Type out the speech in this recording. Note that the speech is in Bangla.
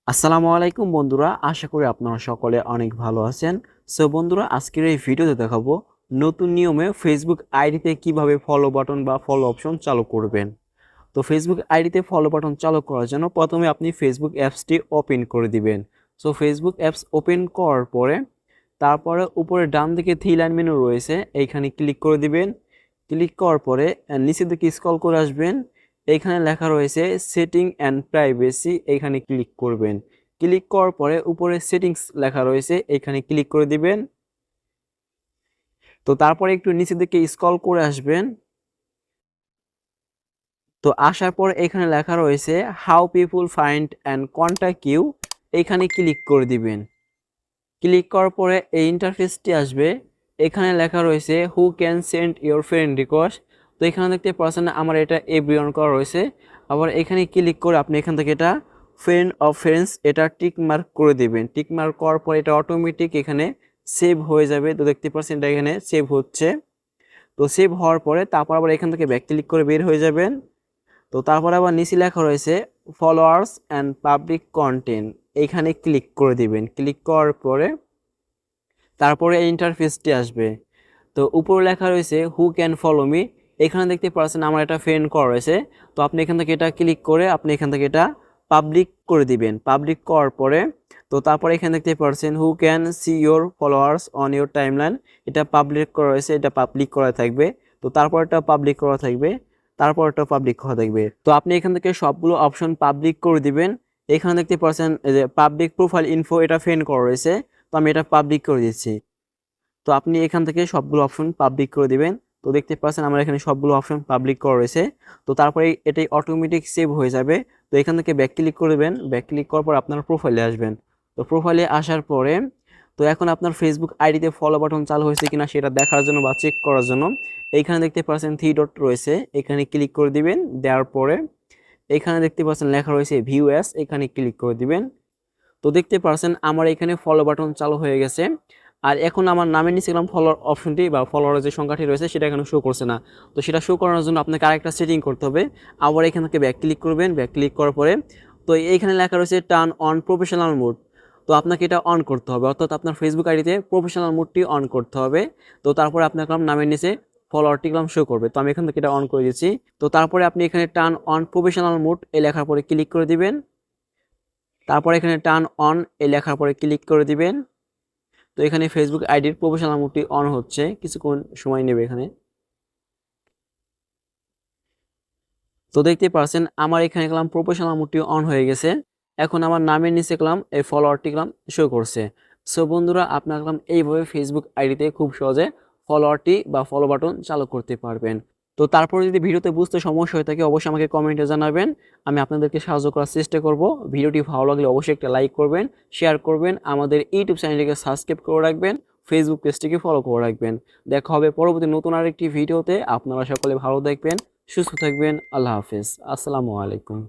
আসসালামু আলাইকুম বন্ধুরা, আশা করি আপনারা সকলে অনেক ভালো আছেন। সো বন্ধুরা, আজকের এই ভিডিওতে দেখাবো নতুন নিয়মে ফেসবুক আইডিতে কিভাবে ফলো বাটন বা ফলো অপশন চালু করবেন। তো ফেসবুক আইডিতে ফলো বাটন চালু করার জন্য প্রথমে আপনি ফেসবুক অ্যাপসটি ওপেন করে দিবেন। সো ফেসবুক অ্যাপস ওপেন করার পরে তারপরে উপরে ডান দিকে থ্রি লাইন মেনু রয়েছে, এইখানে ক্লিক করে দিবেন। ক্লিক করার পরে নিচের দিকে স্ক্রল করে আসবেন, এইখানে লেখা রয়েছে সেটিং অ্যান্ড প্রাইভেসি, এইখানে ক্লিক করবেন। ক্লিক করার পরে উপরে সেটিংস লেখা রয়েছে, এইখানে ক্লিক করে দিবেন। তো তারপরে একটু নিচের দিকে স্ক্রল করে আসবেন। তো আসার পর এখানে লেখা রয়েছে how people find and contact you, এইখানে ক্লিক করে দিবেন। ক্লিক করার পরে এই ইন্টারফেসটি আসবে, এখানে লেখা রয়েছে who can send your friend request. তো এখানে দেখতে পাচ্ছেন আমার এটা এভরিওয়ান করা রয়েছে। আবার এখানে ক্লিক করে আপনি এখান থেকে এটা ফ্রেন্ড অফ ফ্রেন্ডস এটা টিক মার্ক করে দিবেন। টিক মার্ক করার পর এটা অটোমেটিক এখানে সেভ হয়ে যাবে। তো দেখতে পাচ্ছেন এটা এখানে সেভ হচ্ছে। তো সেভ হওয়ার পরে তারপর আবার এখান থেকে ব্যাক ক্লিক করে বের হয়ে যাবেন। তো তারপর আবার নিচে লেখা রয়েছে ফলোয়ার্স অ্যান্ড পাবলিক কন্টেন্ট, এইখানে ক্লিক করে দিবেন। ক্লিক করার পরে তারপরে এই ইন্টারফেসটি আসবে। তো উপরে লেখা রয়েছে হু ক্যান ফলো মি, এখানে দেখতে পাচ্ছেন আমার এটা ফ্রেন্ড করা রয়েছে। তো আপনি এখান থেকে এটা ক্লিক করে আপনি এখান থেকে এটা পাবলিক করে দিবেন। পাবলিক করার পরে তো তারপরে এখানে দেখতে পাচ্ছেন who can see your followers on your timeline, এটা পাবলিক করা রয়েছে, এটা পাবলিক করা থাকবে। তো তারপর এটা পাবলিক করা থাকবে, তারপর এটা পাবলিক করা থাকবে। তো আপনি এখান থেকে সবগুলো অপশন পাবলিক করে দিবেন। এখানে দেখতে পাচ্ছেন যে পাবলিক প্রোফাইল ইনফো এটা ফ্রেন্ড করা রয়েছে, তো আমি এটা পাবলিক করে দিচ্ছি। তো আপনি এখান থেকে সবগুলো অপশন পাবলিক করে দিবেন। তো দেখতে পাচ্ছেন আমার এখানে সবগুলো অপশন পাবলিক করা রয়েছে। তো তারপরে এটাই অটোমেটিক সেভ হয়ে যাবে। তো এখান থেকে ব্যাক ক্লিক করে দেবেন। ব্যাক ক্লিক করার পর আপনার প্রোফাইলে আসবেন। তো প্রোফাইলে আসার পরে তো এখন আপনার ফেসবুক আইডিতে ফলো বাটন চালু হয়েছে কিনা সেটা দেখার জন্য বা চেক করার জন্য এইখানে দেখতে পাচ্ছেন থ্রি ডট রয়েছে, এখানে ক্লিক করে দিবেন। দেওয়ার পরে এখানে দেখতে পাচ্ছেন লেখা রয়েছে ভিউ অ্যাস, এখানে ক্লিক করে দিবেন। তো দেখতে পাচ্ছেন আমার এখানে ফলো বাটন চালু হয়ে গেছে। আর এখন আমার নামের নিচে গেলাম ফলোয়ার অপশনটি বা ফলোয়ারের যে সংখ্যাটি রয়েছে সেটা এখানে শো করছে না। তো সেটা শো করানোর জন্য আপনাকে আরেকটা সেটিং করতে হবে। আবার এখান থেকে ব্যাক ক্লিক করবেন। ব্যাক ক্লিক করার পরে তো এইখানে লেখা রয়েছে টার্ন অন প্রফেশনাল মোড, তো আপনাকে এটা অন করতে হবে, অর্থাৎ আপনার ফেসবুক আইডিতে প্রফেশনাল মোডটি অন করতে হবে। তো তারপরে আপনার নামের নিচে ফলোয়ারটি শো করবে। তো আমি এখান থেকে এটা অন করে দিচ্ছি। তো তারপরে আপনি এখানে টার্ন অন প্রফেশনাল মোড এই লেখার পরে ক্লিক করে দিবেন। তারপর এখানে টার্ন অন এই লেখার পরে ক্লিক করে দিবেন। তো এখানে ফেসবুক আইডির প্রফেশনাল মোডটি অন হচ্ছে, কিছুক্ষণ সময় নেবে এখানে। তো দেখতে পাচ্ছেন আমার এখানে প্রফেশনাল মোডটি অন হয়ে গেছে। এখন আমার নামের নিচে এই ফলোয়ারটি শো করছে। সো বন্ধুরা, আপনারা এইভাবে ফেসবুক আইডিতে খুব সহজে ফলোয়ারটি বা ফলো বাটন চালু করতে পারবেন। তো তারপরে যদি ভিডিওতে বুঝতে সমস্যা হয়ে থাকে অবশ্যই আমাকে কমেন্টে জানাবেন, আমি আপনাদেরকে সাহায্য করার চেষ্টা করব। ভিডিওটি ভালো লাগলে অবশ্যই একটা লাইক করবেন, শেয়ার করবেন, আমাদের ইউটিউব চ্যানেলটিকে সাবস্ক্রাইব করে রাখবেন, ফেসবুক পেজটিকে ফলো করে রাখবেন। দেখা হবে পরবর্তী নতুন আরেকটি ভিডিওতে। আপনারা সকলে ভালো থাকবেন, সুস্থ থাকবেন। আল্লাহ হাফেজ। আসসালামু আলাইকুম।